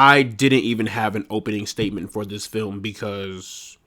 I didn't even have an opening statement for this film because...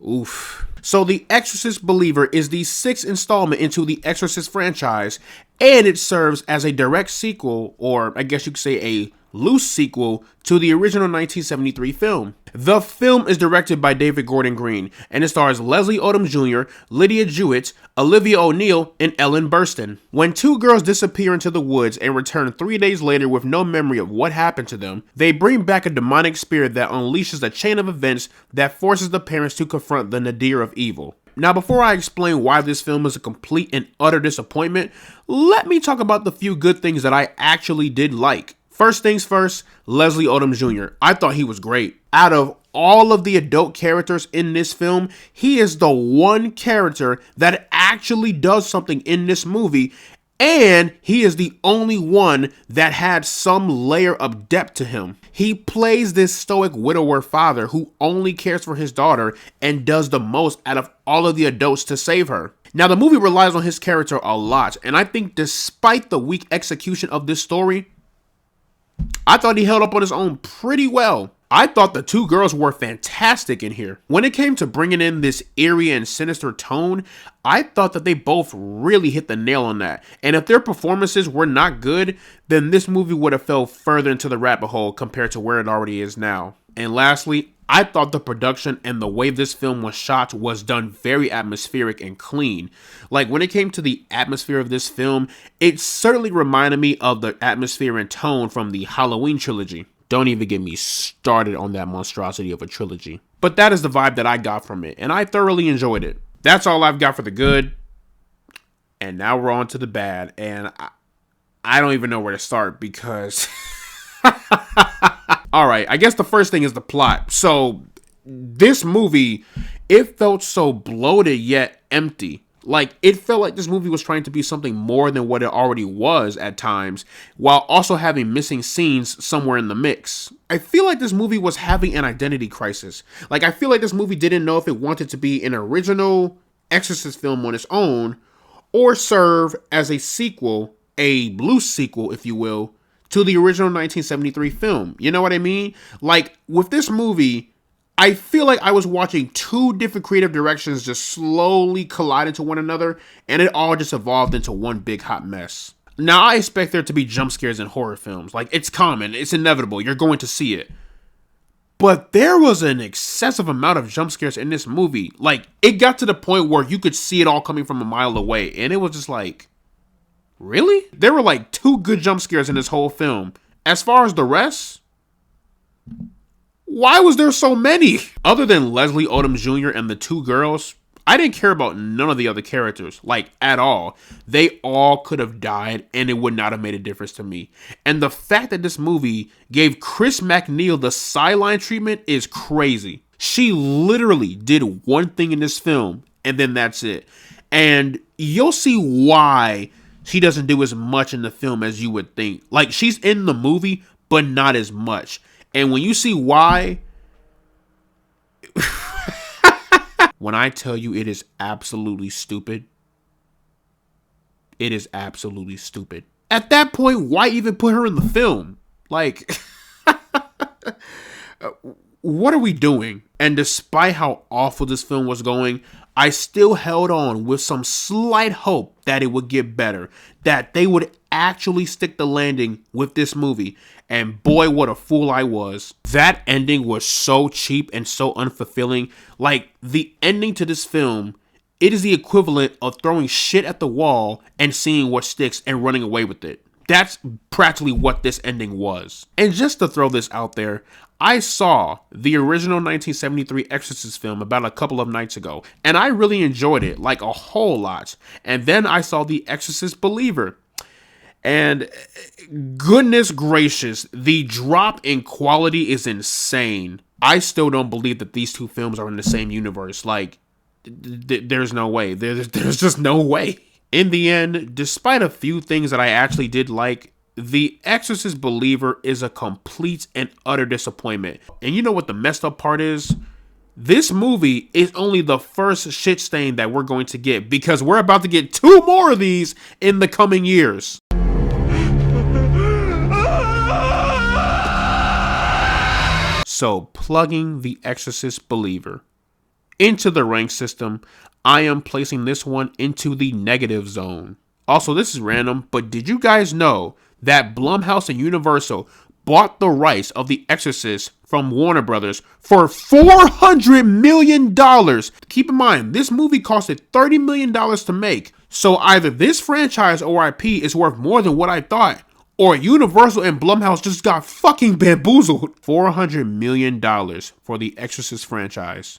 oof. So The Exorcist Believer is the 6th installment into the Exorcist franchise, and it serves as a direct sequel, or I guess you could say a loose sequel, to the original 1973 film. The film is directed by David Gordon Green, and it stars Leslie Odom Jr., Lydia Jewett, Olivia O'Neill, and Ellen Burstyn. When two girls disappear into the woods and return 3 days later with no memory of what happened to them, they bring back a demonic spirit that unleashes a chain of events that forces the parents to confront the nadir of evil. Now, before I explain why this film is a complete and utter disappointment, let me talk about the few good things that I actually did like. First things first, Leslie Odom Jr. I thought he was great. Out of all of the adult characters in this film, he is the one character that actually does something in this movie, and he is the only one that had some layer of depth to him. He plays this stoic widower father who only cares for his daughter and does the most out of all of the adults to save her. Now, the movie relies on his character a lot, and I think despite the weak execution of this story, I thought he held up on his own pretty well. I thought the two girls were fantastic in here. When it came to bringing in this eerie and sinister tone, I thought that they both really hit the nail on that. And if their performances were not good, then this movie would have fell further into the rabbit hole compared to where it already is now. And lastly, I thought the production and the way this film was shot was done very atmospheric and clean. Like, when it came to the atmosphere of this film, it certainly reminded me of the atmosphere and tone from the Halloween trilogy. Don't even get me started on that monstrosity of a trilogy. But that is the vibe that I got from it, and I thoroughly enjoyed it. That's all I've got for the good. And now we're on to the bad, and I don't even know where to start because... Alright, I guess the first thing is the plot. So, this movie, it felt so bloated yet empty. Like, it felt like this movie was trying to be something more than what it already was at times, while also having missing scenes somewhere in the mix. I feel like this movie was having an identity crisis. Like, I feel like this movie didn't know if it wanted to be an original Exorcist film on its own, or serve as a sequel, a loose sequel, if you will, to the original 1973 film. You know what I mean? Like, with this movie, I feel like I was watching two different creative directions just slowly collide into one another, and it all just evolved into one big hot mess. Now, I expect there to be jump scares in horror films. Like, it's common, it's inevitable, you're going to see it. But there was an excessive amount of jump scares in this movie. Like, it got to the point where you could see it all coming from a mile away, and it was just like, really? There were like 2 good jump scares in this whole film. As far as the rest, why was there so many? Other than Leslie Odom Jr. and the 2 girls, I didn't care about none of the other characters, like, at all. They all could have died, and it would not have made a difference to me. And the fact that this movie gave Chris MacNeil the sideline treatment is crazy. She literally did one thing in this film, and then that's it. And you'll see why she doesn't do as much in the film as you would think. Like, she's in the movie, but not as much. And when you see why, when I tell you it is absolutely stupid, it is absolutely stupid. At that point, why even put her in the film? Like, what are we doing? And despite how awful this film was going, I still held on with some slight hope that it would get better, that they would actually stick the landing with this movie. And boy, what a fool I was. That ending was so cheap and so unfulfilling. Like, the ending to this film, it is the equivalent of throwing shit at the wall and seeing what sticks and running away with it. That's practically what this ending was. And just to throw this out there, I saw the original 1973 Exorcist film about a couple of nights ago, and I really enjoyed it, like a whole lot. And then I saw The Exorcist Believer. And goodness gracious, the drop in quality is insane. I still don't believe that these two films are in the same universe. Like, there's no way. There's just no way. In the end, despite a few things that I actually did like, The Exorcist Believer is a complete and utter disappointment. And you know what the messed up part is? This movie is only the first shit stain that we're going to get, because we're about to get 2 more of these in the coming years. So plugging the Exorcist Believer into the rank system, I am placing this one into the negative zone. Also, this is random, but did you guys know that Blumhouse and Universal bought the rights of The Exorcist from Warner Brothers for $400 million? Keep in mind, this movie costed $30 million to make, so either this franchise or IP is worth more than what I thought, or Universal and Blumhouse just got fucking bamboozled. $400 million for the Exorcist franchise.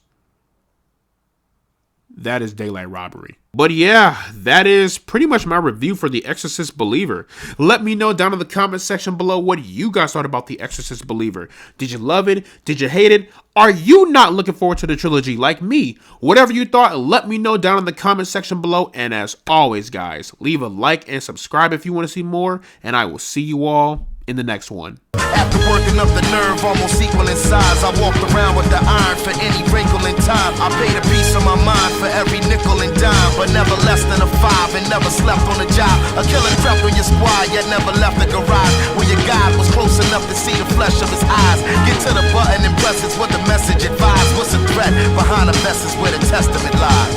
That is daylight robbery. But yeah, that is pretty much my review for The Exorcist Believer. Let me know down in the comment section below what you guys thought about The Exorcist Believer. Did you love it? Did you hate it? Are you not looking forward to the trilogy like me? Whatever you thought, let me know down in the comment section below. And as always, guys, leave a like and subscribe if you want to see more. And I will see you all in the next one. After working up the nerve, almost equal in size, I walked around with the iron for any wrinkle in time. I paid a piece of my mind for every nickel and dime, but never less than a 5 and never slept on a job. A killer crept on your squad, yet never left the garage. When your God was close enough to see the flesh of his eyes. Get to the button and press is what the message advised. What's the threat behind the vest is where the testament lies.